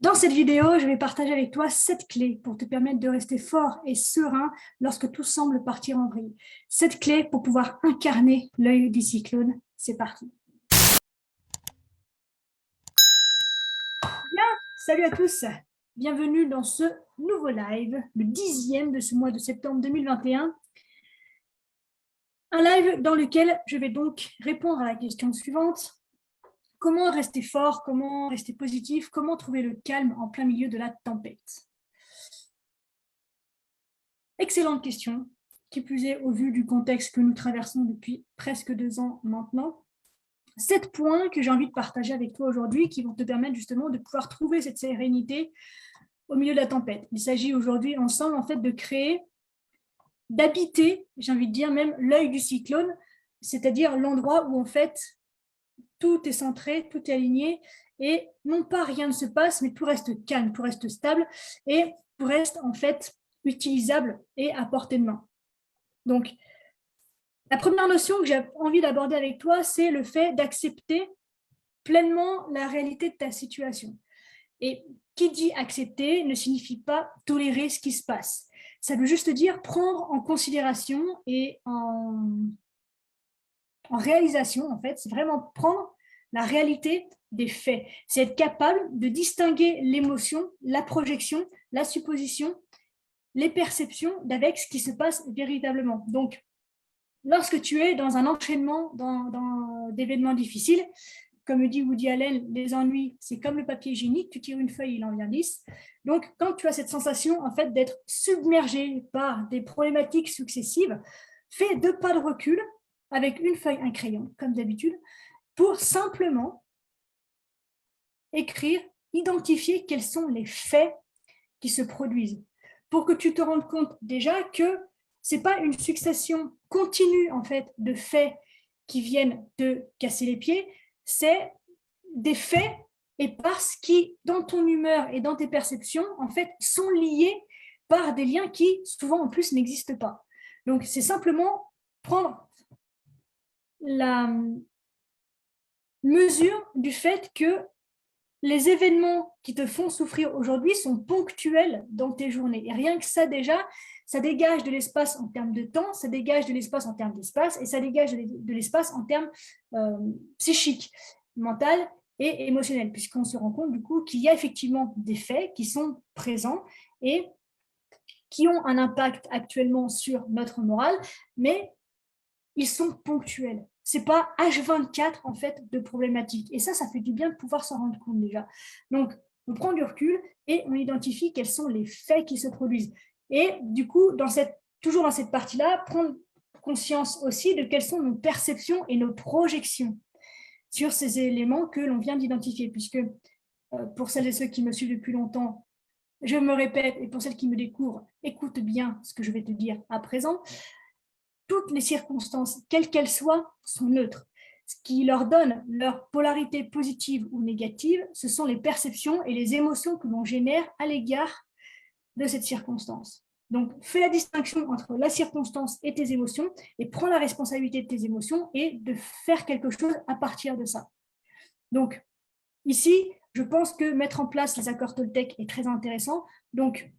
Dans cette vidéo, je vais partager avec toi 7 clés pour te permettre de rester fort et serein lorsque tout semble partir en vrille. 7 clés pour pouvoir incarner l'œil du cyclone. C'est parti. Bien, salut à tous. Bienvenue dans ce nouveau live, le 10e de ce mois de septembre 2021. Un live dans lequel je vais donc répondre à la question suivante. Comment rester fort, comment rester positif, comment trouver le calme en plein milieu de la tempête? Excellente question, qui plus est au vu du contexte que nous traversons depuis presque 2 ans maintenant. 7 points que j'ai envie de partager avec toi aujourd'hui qui vont te permettre justement de pouvoir trouver cette sérénité au milieu de la tempête. Il s'agit aujourd'hui ensemble en fait de créer, d'habiter, j'ai envie de dire même l'œil du cyclone, c'est-à-dire l'endroit où en fait tout est centré, tout est aligné et non pas rien ne se passe, mais tout reste calme, tout reste stable et tout reste en fait utilisable et à portée de main. Donc, la première notion que j'ai envie d'aborder avec toi, c'est le fait d'accepter pleinement la réalité de ta situation. Et qui dit accepter ne signifie pas tolérer ce qui se passe. Ça veut juste dire prendre en considération et en réalisation, en fait, c'est vraiment prendre la réalité des faits. C'est être capable de distinguer l'émotion, la projection, la supposition, les perceptions d'avec ce qui se passe véritablement. Donc, lorsque tu es dans un enchaînement d'événements difficiles, comme le dit Woody Allen, les ennuis, c'est comme le papier hygiénique, tu tires une feuille, il en vient 10. Donc, quand tu as cette sensation en fait d'être submergé par des problématiques successives, fais 2 pas de recul avec une feuille, un crayon, comme d'habitude, pour simplement écrire, identifier quels sont les faits qui se produisent, pour que tu te rendes compte déjà que ce n'est pas une succession continue en fait de faits qui viennent te casser les pieds, c'est des faits et parce qui, dans ton humeur et dans tes perceptions, en fait, sont liés par des liens qui, souvent en plus, n'existent pas. Donc, c'est simplement prendre la mesure du fait que les événements qui te font souffrir aujourd'hui sont ponctuels dans tes journées. Et rien que ça, déjà, ça dégage de l'espace en termes de temps, ça dégage de l'espace en termes d'espace, et ça dégage de l'espace en termes psychiques, mental et émotionnel, puisqu'on se rend compte du coup qu'il y a effectivement des faits qui sont présents et qui ont un impact actuellement sur notre morale, mais ils sont ponctuels. Ce n'est pas H24 en fait de problématiques. Et ça fait du bien de pouvoir s'en rendre compte déjà. Donc, on prend du recul et on identifie quels sont les faits qui se produisent. Et du coup, toujours dans cette partie-là, prendre conscience aussi de quelles sont nos perceptions et nos projections sur ces éléments que l'on vient d'identifier. Puisque pour celles et ceux qui me suivent depuis longtemps, je me répète, et pour celles qui me découvrent, écoute bien ce que je vais te dire à présent. Toutes les circonstances, quelles qu'elles soient, sont neutres. Ce qui leur donne leur polarité positive ou négative, ce sont les perceptions et les émotions que l'on génère à l'égard de cette circonstance. Donc, fais la distinction entre la circonstance et tes émotions et prends la responsabilité de tes émotions et de faire quelque chose à partir de ça. Donc, ici, je pense que mettre en place les accords Toltec est très intéressant. Donc,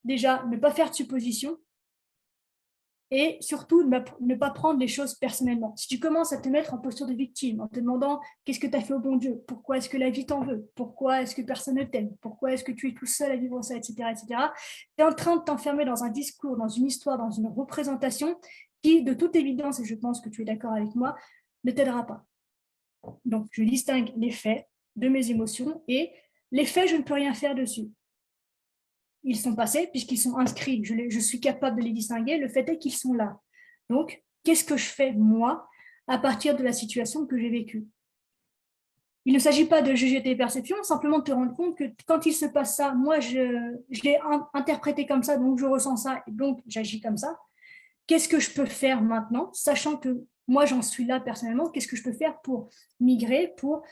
déjà, ne pas faire de suppositions, et surtout ne pas prendre les choses personnellement. Si tu commences à te mettre en posture de victime, en te demandant qu'est-ce que tu as fait au bon Dieu, pourquoi est-ce que la vie t'en veut, pourquoi est-ce que personne ne t'aime, pourquoi est-ce que tu es tout seul à vivre ça, etc., tu es en train de t'enfermer dans un discours, dans une histoire, dans une représentation qui, de toute évidence, et je pense que tu es d'accord avec moi, ne t'aidera pas. Donc, je distingue les faits de mes émotions et les faits, je ne peux rien faire dessus. Ils sont passés puisqu'ils sont inscrits. Je suis capable de les distinguer. Le fait est qu'ils sont là. Donc, qu'est-ce que je fais, moi, à partir de la situation que j'ai vécue? Il ne s'agit pas de juger tes perceptions, simplement de te rendre compte que quand il se passe ça, moi, je l'ai interprété comme ça, donc je ressens ça, et donc j'agis comme ça. Qu'est-ce que je peux faire maintenant, sachant que moi, j'en suis là personnellement, qu'est-ce que je peux faire pour migrer, pour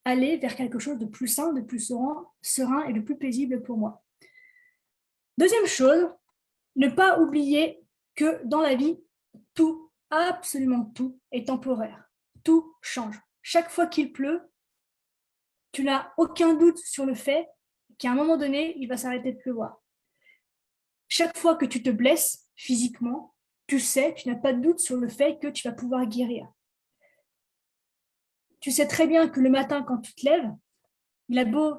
aller vers quelque chose de plus sain, de plus serein et de plus paisible pour moi? Deuxième chose, ne pas oublier que dans la vie, tout, absolument tout, est temporaire. Tout change. Chaque fois qu'il pleut, tu n'as aucun doute sur le fait qu'à un moment donné, il va s'arrêter de pleuvoir. Chaque fois que tu te blesses physiquement, tu sais, tu n'as pas de doute sur le fait que tu vas pouvoir guérir. Tu sais très bien que le matin, quand tu te lèves, il a beau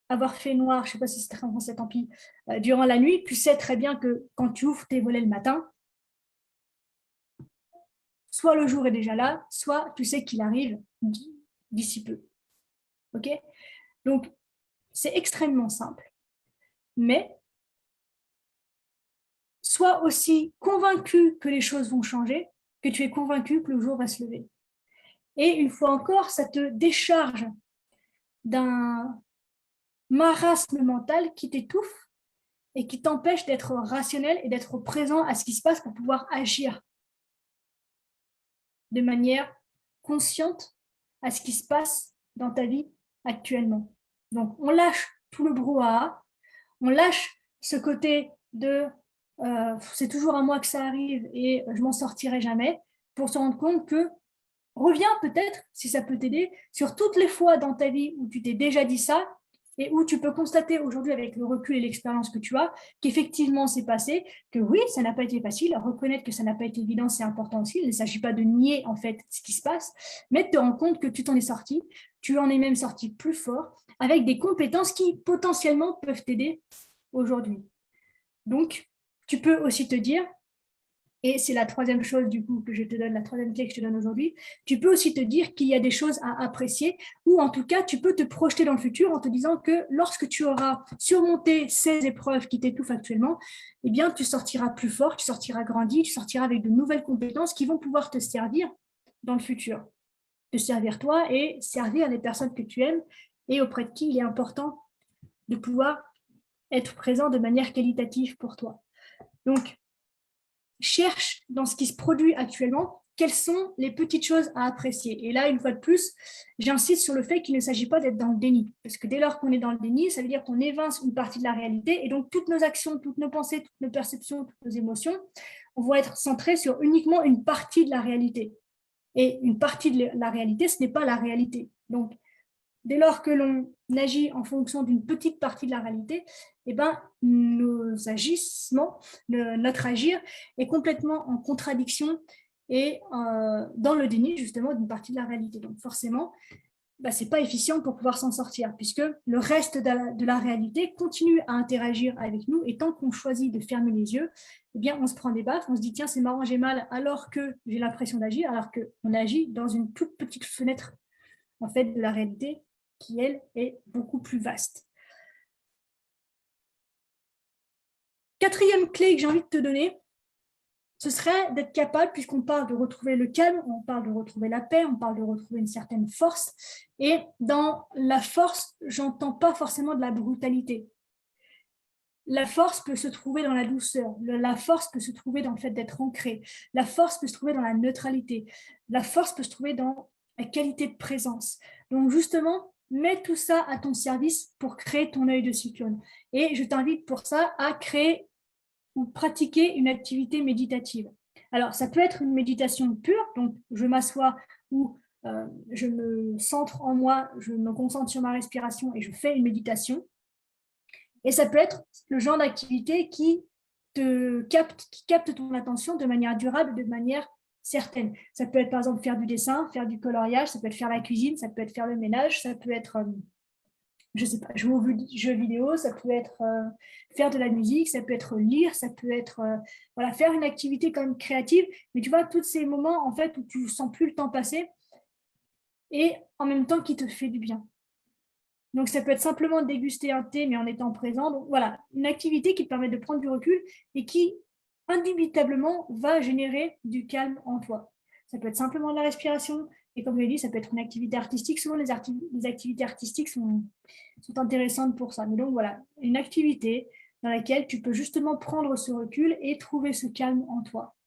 avoir fait noir, je ne sais pas si c'est très en français, tant pis, durant la nuit, tu sais très bien que quand tu ouvres tes volets le matin, soit le jour est déjà là, soit tu sais qu'il arrive d'ici peu. Ok? Donc, c'est extrêmement simple. Mais sois aussi convaincu que les choses vont changer, que tu es convaincu que le jour va se lever. Et une fois encore, ça te décharge d'un marasme mental qui t'étouffe et qui t'empêche d'être rationnel et d'être présent à ce qui se passe pour pouvoir agir de manière consciente à ce qui se passe dans ta vie actuellement. Donc, on lâche tout le brouhaha, on lâche ce côté de c'est toujours à moi que ça arrive et je m'en sortirai jamais, pour se rendre compte que reviens peut-être, si ça peut t'aider, sur toutes les fois dans ta vie où tu t'es déjà dit ça et où tu peux constater aujourd'hui avec le recul et l'expérience que tu as qu'effectivement c'est passé, que oui, ça n'a pas été facile, reconnaître que ça n'a pas été évident, c'est important aussi, il ne s'agit pas de nier en fait ce qui se passe, mais de te rendre compte que tu t'en es sorti, tu en es même sorti plus fort, avec des compétences qui potentiellement peuvent t'aider aujourd'hui. Donc, tu peux aussi te dire, et c'est la troisième chose du coup que je te donne, la troisième clé que je te donne aujourd'hui, tu peux aussi te dire qu'il y a des choses à apprécier, ou en tout cas, tu peux te projeter dans le futur en te disant que lorsque tu auras surmonté ces épreuves qui t'étouffent actuellement, eh bien, tu sortiras plus fort, tu sortiras grandi, tu sortiras avec de nouvelles compétences qui vont pouvoir te servir dans le futur, te servir toi et servir les personnes que tu aimes et auprès de qui il est important de pouvoir être présent de manière qualitative pour toi. Donc, cherche dans ce qui se produit actuellement quelles sont les petites choses à apprécier. Et là, une fois de plus, j'insiste sur le fait qu'il ne s'agit pas d'être dans le déni. Parce que dès lors qu'on est dans le déni, ça veut dire qu'on évince une partie de la réalité. Et donc, toutes nos actions, toutes nos pensées, toutes nos perceptions, toutes nos émotions vont être centrées sur uniquement une partie de la réalité. Et une partie de la réalité, ce n'est pas la réalité. Donc, dès lors que l'on agit en fonction d'une petite partie de la réalité, eh ben, nos agissements, notre agir est complètement en contradiction et dans le déni justement d'une partie de la réalité. Donc forcément, ce n'est pas efficient pour pouvoir s'en sortir, puisque le reste de la réalité continue à interagir avec nous, et tant qu'on choisit de fermer les yeux, eh bien, on se prend des baffes, on se dit tiens, c'est marrant, j'ai mal, alors que j'ai l'impression d'agir, alors qu'on agit dans une toute petite fenêtre en fait, de la réalité qui, elle, est beaucoup plus vaste. Quatrième clé que j'ai envie de te donner, ce serait d'être capable, puisqu'on parle de retrouver le calme, on parle de retrouver la paix, on parle de retrouver une certaine force. Et dans la force, j'entends pas forcément de la brutalité. La force peut se trouver dans la douceur, la force peut se trouver dans le fait d'être ancré, la force peut se trouver dans la neutralité, la force peut se trouver dans la qualité de présence. Donc justement, mets tout ça à ton service pour créer ton œil de cyclone. Et je t'invite pour ça à créer ou pratiquer une activité méditative. Alors, ça peut être une méditation pure, donc je m'assois ou je me centre en moi, je me concentre sur ma respiration et je fais une méditation. Et ça peut être le genre d'activité qui capte ton attention de manière durable, de manière certaine. Ça peut être par exemple faire du dessin, faire du coloriage, ça peut être faire la cuisine, ça peut être faire le ménage, ça peut être, je sais pas, jouer aux jeux vidéo, ça peut être faire de la musique, ça peut être lire, ça peut être voilà, faire une activité quand même créative. Mais tu vois, tous ces moments en fait où tu ne sens plus le temps passer et en même temps qui te fait du bien. Donc, ça peut être simplement déguster un thé, mais en étant présent. Donc, voilà, une activité qui te permet de prendre du recul et qui, indubitablement, va générer du calme en toi. Ça peut être simplement de la respiration. Et comme je l'ai dit, ça peut être une activité artistique. Souvent, les activités artistiques sont intéressantes pour ça. Mais donc, voilà, une activité dans laquelle tu peux justement prendre ce recul et trouver ce calme en toi.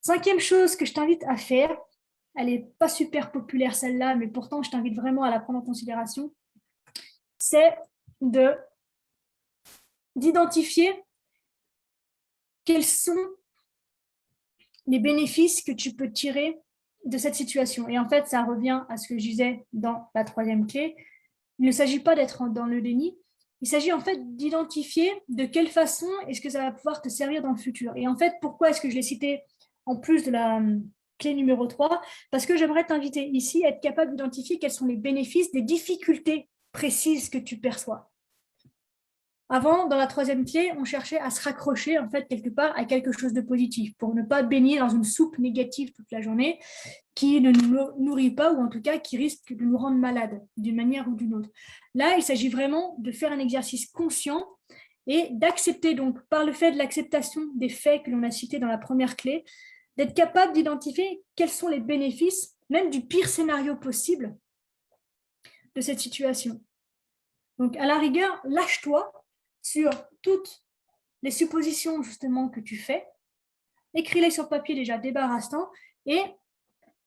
Cinquième chose que je t'invite à faire, elle n'est pas super populaire celle-là, mais pourtant je t'invite vraiment à la prendre en considération, c'est d'identifier quels sont les bénéfices que tu peux tirer de cette situation. Et en fait, ça revient à ce que je disais dans la troisième clé. Il ne s'agit pas d'être dans le déni. Il s'agit en fait d'identifier de quelle façon est-ce que ça va pouvoir te servir dans le futur. Et en fait, pourquoi est-ce que je l'ai cité en plus de la clé numéro 3? Parce que j'aimerais t'inviter ici à être capable d'identifier quels sont les bénéfices des difficultés précises que tu perçois. Avant, dans la troisième clé, on cherchait à se raccrocher en fait quelque part à quelque chose de positif pour ne pas baigner dans une soupe négative toute la journée qui ne nous nourrit pas ou en tout cas qui risque de nous rendre malades d'une manière ou d'une autre. Là, il s'agit vraiment de faire un exercice conscient et d'accepter donc par le fait de l'acceptation des faits que l'on a cités dans la première clé, d'être capable d'identifier quels sont les bénéfices, même du pire scénario possible de cette situation. Donc à la rigueur, lâche-toi sur toutes les suppositions justement que tu fais, écris-les sur papier déjà, débarrasse-t'en, et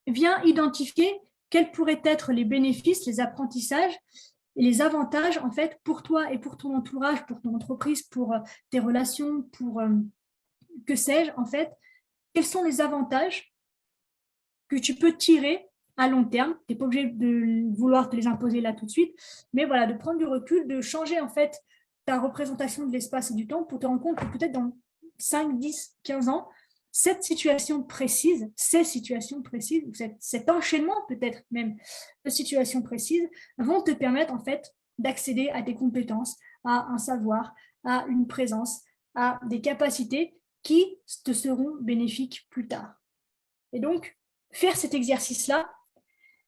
viens identifier quels pourraient être les bénéfices, les apprentissages et les avantages en fait pour toi et pour ton entourage, pour ton entreprise, pour tes relations, pour que sais-je en fait, quels sont les avantages que tu peux tirer à long terme. Tu n'es pas obligé de vouloir te les imposer là tout de suite, mais voilà, de prendre du recul, de changer en fait ta représentation de l'espace et du temps pour te rendre compte que peut-être dans 5, 10, 15 ans, cette situation précise, ces situations précises, ou cet enchaînement peut-être même de situations précises vont te permettre en fait d'accéder à des compétences, à un savoir, à une présence, à des capacités qui te seront bénéfiques plus tard. Et donc, faire cet exercice-là,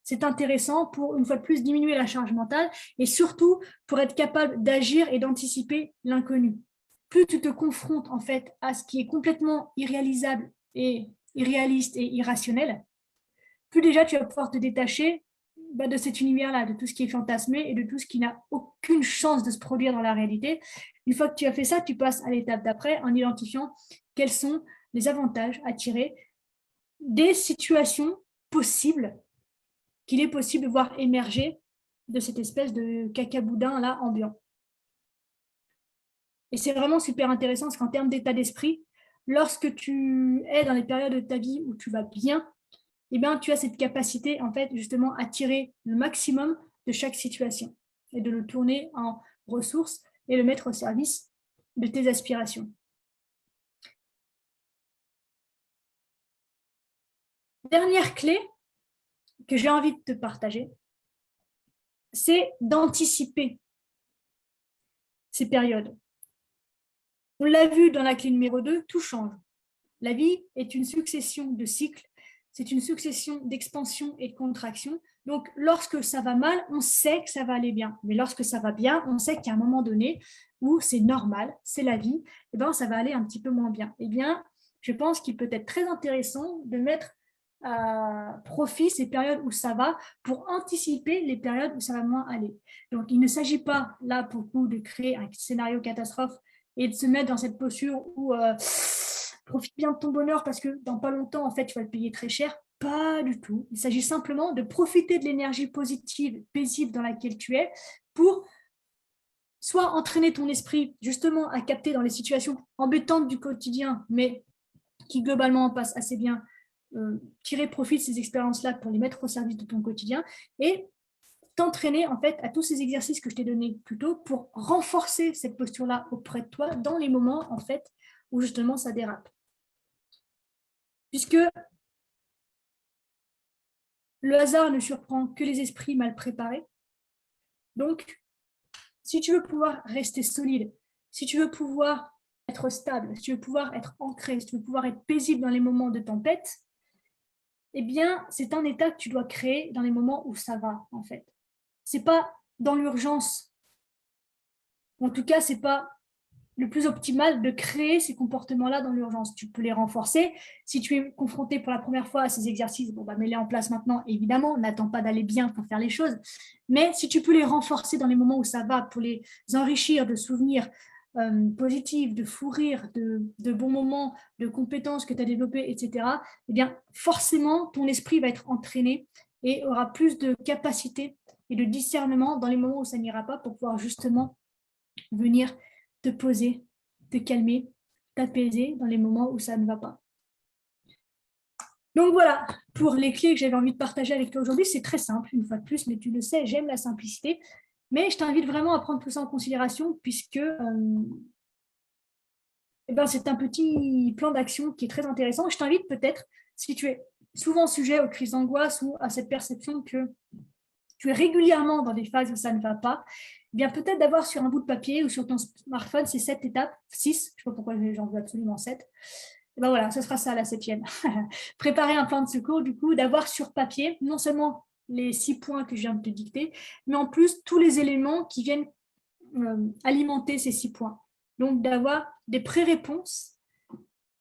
c'est intéressant pour, une fois de plus, diminuer la charge mentale et surtout pour être capable d'agir et d'anticiper l'inconnu. Plus tu te confrontes en fait à ce qui est complètement irréalisable et irréaliste et irrationnel, plus déjà tu vas pouvoir te détacher de cet univers-là, de tout ce qui est fantasmé et de tout ce qui n'a aucune chance de se produire dans la réalité. Une fois que tu as fait ça, tu passes à l'étape d'après en identifiant quels sont les avantages à tirer des situations possibles qu'il est possible de voir émerger de cette espèce de cacaboudin là ambiant. Et c'est vraiment super intéressant parce qu'en termes d'état d'esprit, lorsque tu es dans les périodes de ta vie où tu vas bien, eh bien, tu as cette capacité en fait justement à tirer le maximum de chaque situation et de le tourner en ressources et le mettre au service de tes aspirations. Dernière clé que j'ai envie de te partager, c'est d'anticiper ces périodes. On l'a vu dans la clé numéro 2, tout change. La vie est une succession de cycles, c'est une succession d'expansion et de contraction. Donc, lorsque ça va mal, on sait que ça va aller bien. Mais lorsque ça va bien, on sait qu'à un moment donné, où c'est normal, c'est la vie, eh bien, ça va aller un petit peu moins bien. Eh bien, je pense qu'il peut être très intéressant de mettre à profit ces périodes où ça va pour anticiper les périodes où ça va moins aller. Donc, il ne s'agit pas, là, pour le coup, de créer un scénario catastrophe et de se mettre dans cette posture où profite bien de ton bonheur parce que dans pas longtemps, en fait, tu vas le payer très cher. Pas du tout. Il s'agit simplement de profiter de l'énergie positive, paisible dans laquelle tu es pour soit entraîner ton esprit justement à capter dans les situations embêtantes du quotidien, mais qui globalement passent assez bien, tirer profit de ces expériences-là pour les mettre au service de ton quotidien et t'entraîner en fait à tous ces exercices que je t'ai donnés plus tôt pour renforcer cette posture-là auprès de toi dans les moments en fait où justement ça dérape. Puisque le hasard ne surprend que les esprits mal préparés. Donc, si tu veux pouvoir rester solide, si tu veux pouvoir être stable, si tu veux pouvoir être ancré, si tu veux pouvoir être paisible dans les moments de tempête, eh bien, c'est un état que tu dois créer dans les moments où ça va, en fait. C'est pas dans l'urgence. En tout cas, c'est pas le plus optimal de créer ces comportements-là dans l'urgence. Tu peux les renforcer. Si tu es confronté pour la première fois à ces exercices, bon, bah, mets-les en place maintenant, évidemment. N'attends pas d'aller bien pour faire les choses. Mais si tu peux les renforcer dans les moments où ça va, pour les enrichir de souvenirs positifs, de fou rire, de bons moments, de compétences que tu as développées, etc., eh bien, forcément, ton esprit va être entraîné et aura plus de capacité et de discernement dans les moments où ça n'ira pas pour pouvoir justement venir te poser, te calmer, t'apaiser dans les moments où ça ne va pas. Donc voilà, pour les clés que j'avais envie de partager avec toi aujourd'hui, c'est très simple, une fois de plus, mais tu le sais, j'aime la simplicité. Mais je t'invite vraiment à prendre tout ça en considération, puisque eh ben, c'est un petit plan d'action qui est très intéressant. Je t'invite peut-être, si tu es souvent sujet aux crises d'angoisse ou à cette perception que tu es régulièrement dans des phases où ça ne va pas, eh bien peut-être d'avoir sur un bout de papier ou sur ton smartphone ces 7 étapes, 6, je ne sais pas pourquoi j'en veux absolument 7. Et ben voilà, ce sera ça la 7e. Préparer un plan de secours, du coup, d'avoir sur papier non seulement les 6 points que je viens de te dicter, mais en plus tous les éléments qui viennent alimenter ces 6 points. Donc d'avoir des pré-réponses.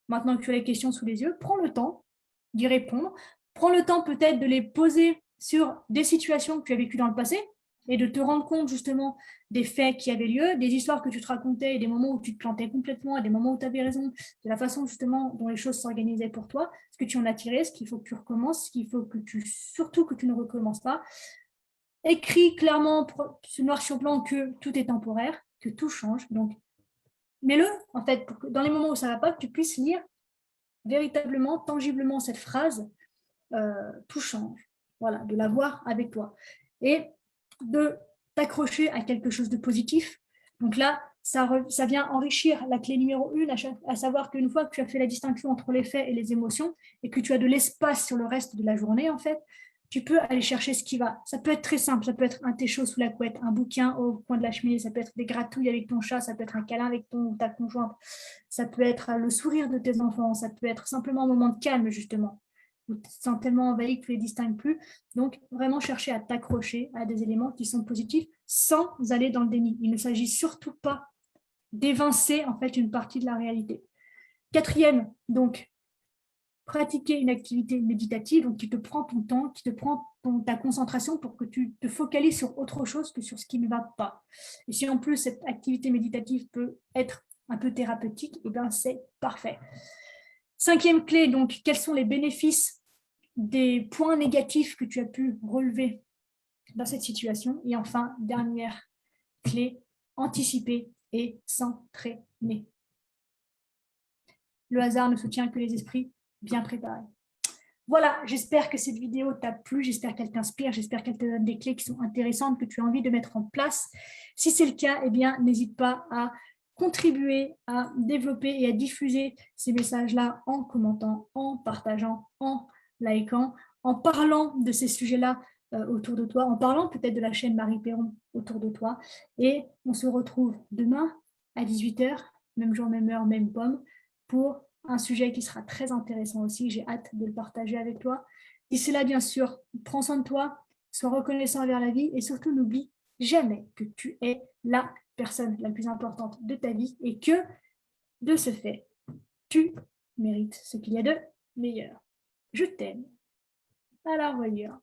Maintenant que tu as les questions sous les yeux, prends le temps d'y répondre. Prends le temps peut-être de les poser sur des situations que tu as vécues dans le passé et de te rendre compte justement des faits qui avaient lieu, des histoires que tu te racontais et des moments où tu te plantais complètement et des moments où tu avais raison, de la façon justement dont les choses s'organisaient pour toi, ce que tu en as tiré, ce qu'il faut que tu recommences, ce qu'il faut que surtout que tu ne recommences pas. Écris clairement, noir sur blanc, que tout est temporaire, que tout change. Donc, mets-le, en fait, pour que dans les moments où ça ne va pas, que tu puisses lire véritablement, tangiblement cette phrase, tout change. Voilà, de l'avoir avec toi. Et de t'accrocher à quelque chose de positif. Donc là, ça vient enrichir la clé numéro 1, à savoir qu'une fois que tu as fait la distinction entre les faits et les émotions, et que tu as de l'espace sur le reste de la journée, en fait, tu peux aller chercher ce qui va. Ça peut être très simple, ça peut être un thé chaud sous la couette, un bouquin au coin de la cheminée, ça peut être des gratouilles avec ton chat, ça peut être un câlin avec ta conjointe, ça peut être le sourire de tes enfants, ça peut être simplement un moment de calme, justement, où tu te sens tellement envahi que tu ne les distingues plus. Donc, vraiment chercher à t'accrocher à des éléments qui sont positifs sans aller dans le déni. Il ne s'agit surtout pas d'évincer en fait une partie de la réalité. 4e, donc, pratiquer une activité méditative donc qui te prend ton temps, qui te prend ta concentration pour que tu te focalises sur autre chose que sur ce qui ne va pas. Et si en plus cette activité méditative peut être un peu thérapeutique, eh bien c'est parfait. 5e clé, donc, quels sont les bénéfices des points négatifs que tu as pu relever dans cette situation? Et enfin, dernière clé, anticiper et s'entraîner. Le hasard ne soutient que les esprits bien préparés. Voilà, j'espère que cette vidéo t'a plu, j'espère qu'elle t'inspire, j'espère qu'elle te donne des clés qui sont intéressantes, que tu as envie de mettre en place. Si c'est le cas, eh bien, n'hésite pas à contribuer à développer et à diffuser ces messages-là en commentant, en partageant, en likant, en parlant de ces sujets-là autour de toi, en parlant peut-être de la chaîne Marie Perron autour de toi. Et on se retrouve demain à 18h, même jour, même heure, même pomme, pour un sujet qui sera très intéressant aussi. J'ai hâte de le partager avec toi. D'ici là, bien sûr, prends soin de toi, sois reconnaissant envers la vie et surtout n'oublie jamais que tu es la personne la plus importante de ta vie et que, de ce fait, tu mérites ce qu'il y a de meilleur. Je t'aime. À la revoyure.